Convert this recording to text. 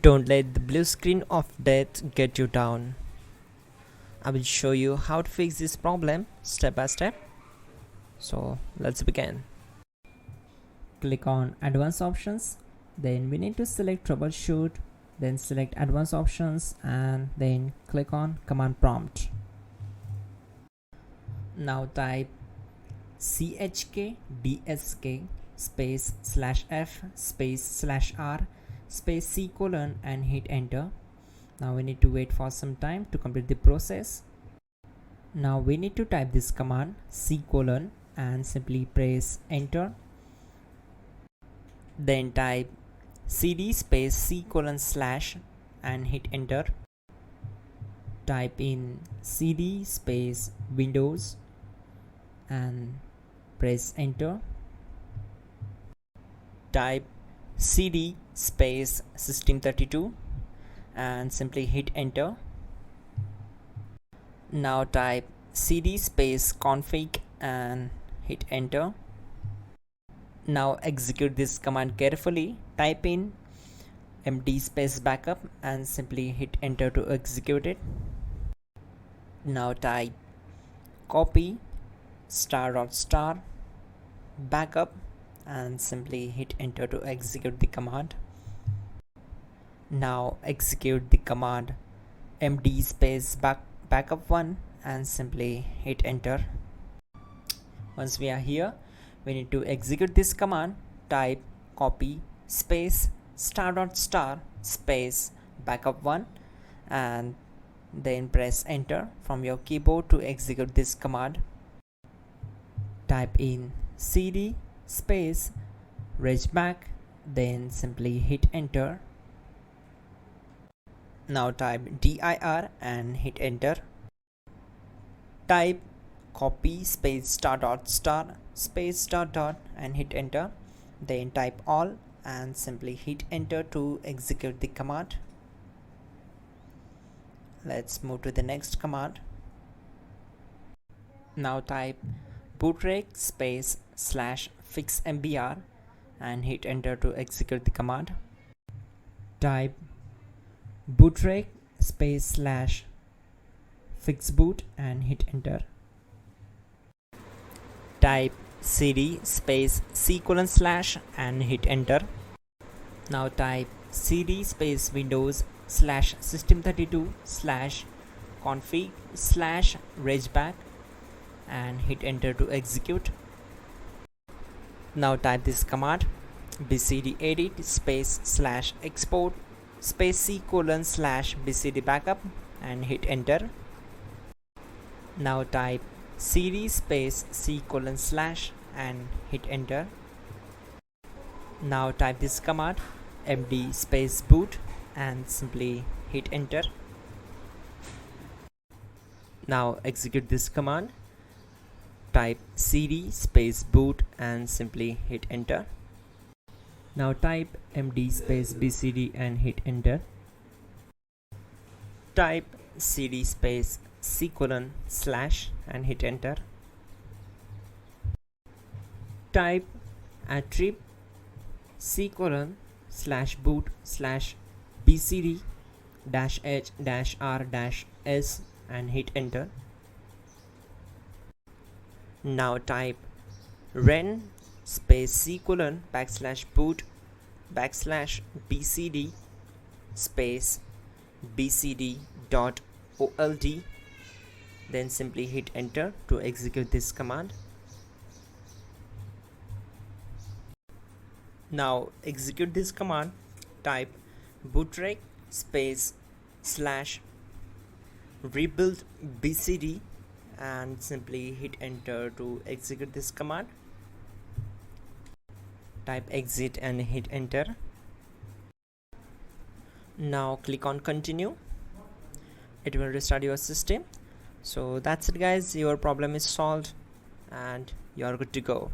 Don't let the blue screen of death get you down. I will show you how to fix this problem step by step. So let's begin. Click on advanced options, then we need to select troubleshoot, then select advanced options and then click on command prompt. Now type chkdsk space /f space /r space c colon and hit enter. Now we need to wait for some time to complete the process. Now we need to type this command c colon and simply press enter. Then type cd space c colon / and hit enter. Type in cd space windows and press enter. Type cd space system32 and simply hit enter. Now type cd space config and hit enter. Now execute this command carefully. Type in md space backup and simply hit enter to execute it. Now type copy ** backup and simply hit enter to execute the command. Now execute the command md space backup1 and simply hit enter. Once we are here, we need to execute this command. Type copy space ** space backup1 and then press enter from your keyboard to execute this command. Type in cd space regback, then simply hit enter. Now type dir and hit enter. Type copy space ** space .. and hit enter. Then type all and simply hit enter to execute the command. Let's move to the next command. Now type bootrec space /fixmbr and hit enter to execute the command. Type bootrec space /fixboot and hit enter. Type cd space c colon / and hit enter. Now type cd space windows /system32 /config /regback and hit enter to execute. Now type this command bcd edit space /export space c colon /bcd backup and hit enter. Now type cd space c colon / and hit enter. Now type this command md space boot and simply hit enter. Now execute this command. Type cd space boot and simply hit enter. Now type md space bcd and hit enter. Type cd space c colon / and hit enter. Type attrib c colon /boot /bcd -h -r-s and hit enter. Now type ren space c colon /boot /bcd space bcd.old, then simply hit enter to execute this command. Now execute this command. Type bootrec space /rebuild bcd and simply hit enter to execute this command. Type exit and hit enter. Now click on continue. It will restart your system. So that's it guys, your problem is solved and you are good to go.